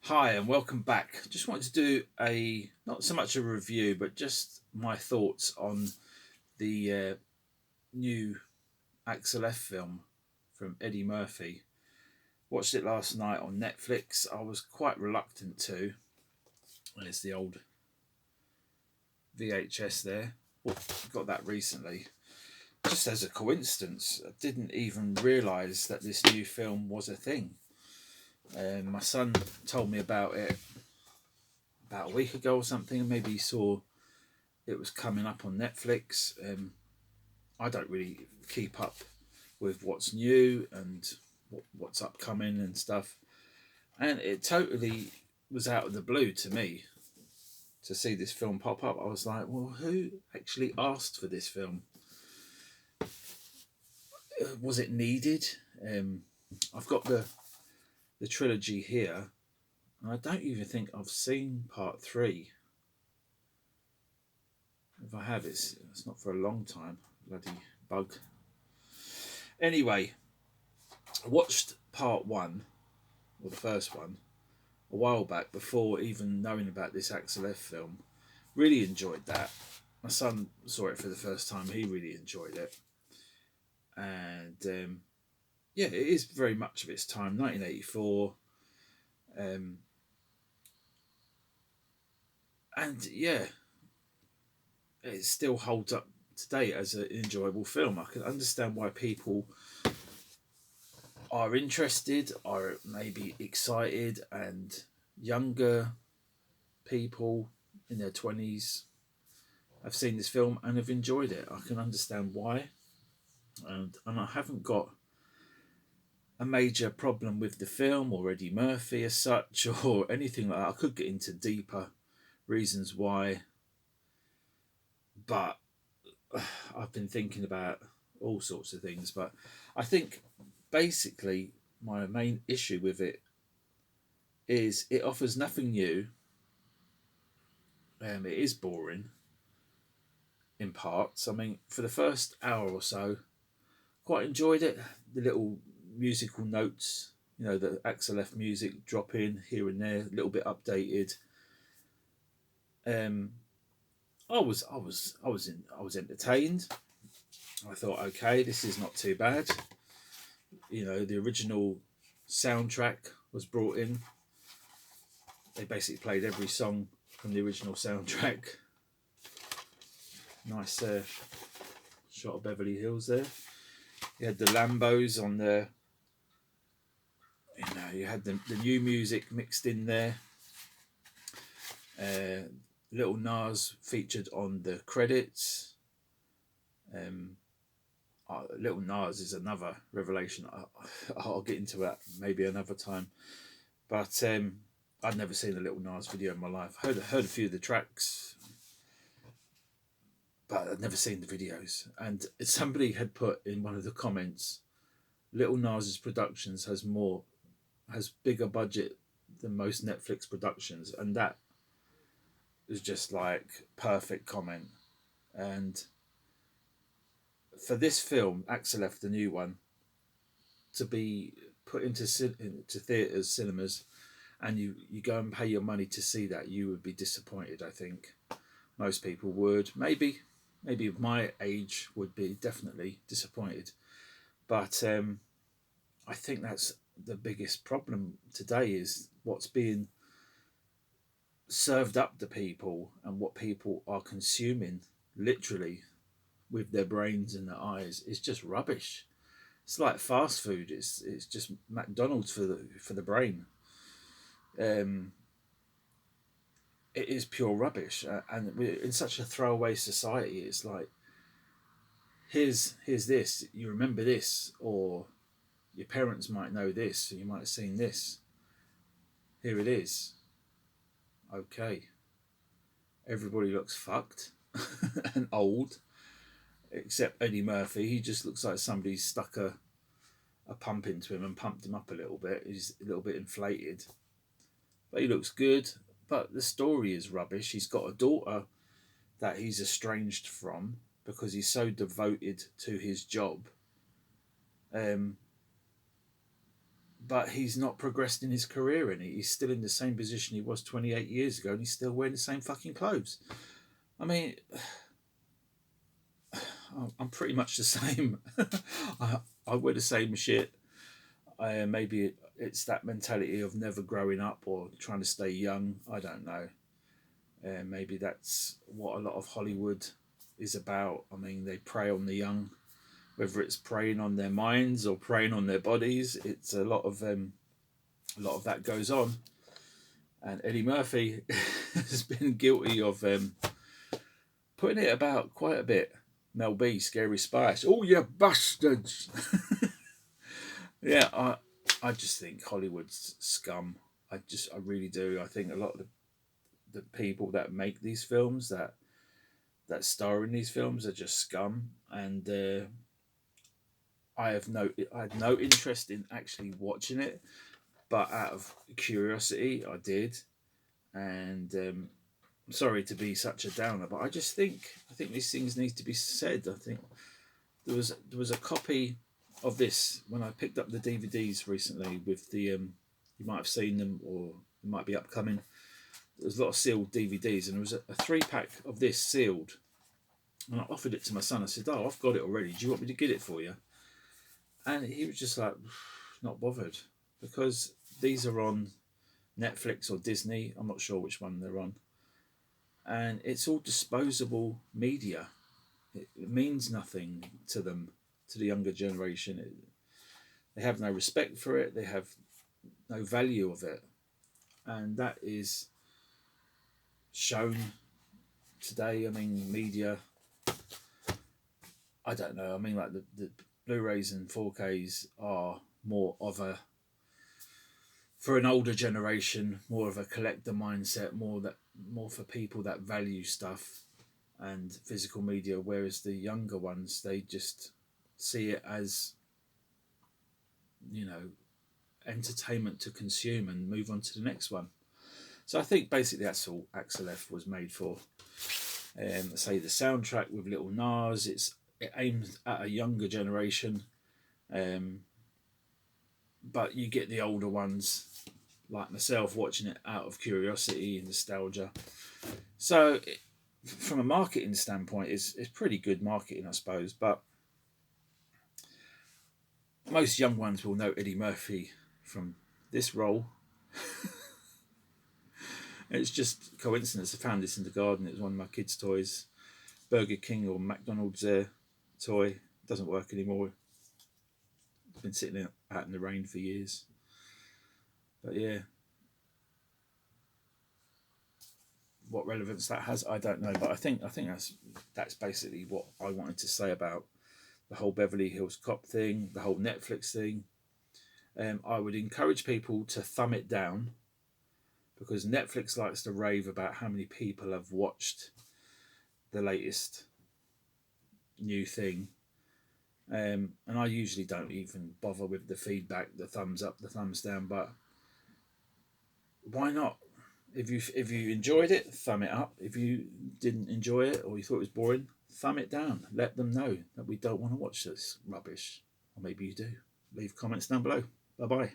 Hi and welcome back. Just wanted to do a not so much a review, but just my thoughts on the new Axel F film from Eddie Murphy. Watched it last night on Netflix. I was quite reluctant to. There's the old VHS there. Well, got that recently. Just as a coincidence, I didn't even realise that this new film was a thing. My son told me about it about a week ago or something. Maybe he saw it was coming up on Netflix. I don't really keep up with what's new and what's upcoming and stuff. And it totally was out of the blue to me to see this film pop up. I was like, well, who actually asked for this film? Was it needed? I've got the trilogy here, and I don't even think I've seen part three. If I have, it's not for a long time. Bloody bug. Anyway, I watched part one, or the first one, a while back before even knowing about this Axel F film. Really enjoyed that. My son saw it for the first time. He really enjoyed it. And yeah, it is very much of its time, 1984. Um, and yeah, it still holds up today as an enjoyable film. I can understand why people are interested, are maybe excited, and younger people in their 20s have seen this film and have enjoyed it. I can understand why. And I haven't got a major problem with the film or Eddie Murphy as such or anything like that. I could get into deeper reasons why, but I've been thinking about all sorts of things. But I think basically my main issue with it is it offers nothing new. It is boring in parts. I mean, for the first hour or so, quite enjoyed it. The little musical notes, the Axel F music drop in here and there, a little bit updated. Um, I was entertained. I thought, okay, this is not too bad. The original soundtrack was brought in. They basically played every song from the original soundtrack. Nice shot of Beverly Hills there. You had the Lambos on the. You had the new music mixed in there. Little Nas featured on the credits. Little Nas is another revelation. I'll get into that maybe another time. But I'd never seen a Little Nas video in my life. Heard a few of the tracks, but I'd never seen the videos. And somebody had put in one of the comments, Little Nas's productions has bigger budget than most Netflix productions, and that was just like perfect comment. And for this film, Axel F, the new one, to be put into theaters, cinemas, and you go and pay your money to see that, you would be disappointed. I think most people would. Maybe my age would be definitely disappointed. But I think that's the biggest problem today is what's being served up to people and what people are consuming literally with their brains and their eyes is just rubbish. It's like fast food. It's just McDonald's for the brain. Um, it is pure rubbish, and we're in such a throwaway society. It's like here's this. You remember this, or your parents might know this, or you might have seen this. Here it is. Okay. Everybody looks fucked and old, except Eddie Murphy. He just looks like somebody stuck a pump into him and pumped him up a little bit. He's a little bit inflated. But he looks good. But the story is rubbish. He's got a daughter that he's estranged from because he's so devoted to his job. but he's not progressed in his career any. He's still in the same position he was 28 years ago, and he's still wearing the same fucking clothes. I mean, I'm pretty much the same. I wear the same shit. Maybe it's that mentality of never growing up or trying to stay young. I don't know. Maybe that's what a lot of Hollywood is about. I mean, they prey on the young, whether it's preying on their minds or preying on their bodies. It's a lot of that goes on. And Eddie Murphy has been guilty of putting it about quite a bit. Mel B, Scary Spice. Oh, you bastards! Yeah, I just think Hollywood's scum. I really do. I think a lot of the people that make these films, that star in these films, are just scum. And I had no interest in actually watching it, but out of curiosity, I did. And sorry to be such a downer, but I think these things need to be said. I think there was a copy of this when I picked up the DVDs recently with the you might have seen them or it might be upcoming. There's a lot of sealed DVDs, and there was a 3-pack of this sealed, and I offered it to my son. I said, "Oh, I've got it already. Do you want me to get it for you?" And he was just like, not bothered, because these are on Netflix or Disney. I'm not sure which one they're on, and it's all disposable media. It means nothing to them, to the younger generation. They have no respect for it. They have no value of it, and that is shown today. I mean, media. I don't know. I mean, like the Blu-rays and 4Ks are more of a, for an older generation, more of a collector mindset, more for people that value stuff and physical media, whereas the younger ones, they just see it as, entertainment to consume and move on to the next one. So I think basically that's all Axel F was made for. Say the soundtrack with Little Nas, it aims at a younger generation, but you get the older ones like myself watching it out of curiosity and nostalgia. So from a marketing standpoint, it's pretty good marketing, I suppose. But most young ones will know Eddie Murphy from this role. It's just coincidence. I found this in the garden. It was one of my kids' toys. Burger King or McDonald's toy. It doesn't work anymore. It's been sitting out in the rain for years. But yeah, what relevance that has, I don't know. But I think that's basically what I wanted to say about the whole Beverly Hills Cop thing, the whole Netflix thing. I would encourage people to thumb it down, because Netflix likes to rave about how many people have watched the latest new thing. And I usually don't even bother with the feedback, the thumbs up, the thumbs down, but why not? If you enjoyed it, thumb it up. If you didn't enjoy it or you thought it was boring, thumb it down. Let them know that we don't want to watch this rubbish. Or maybe you do. Leave comments down below. Bye-bye.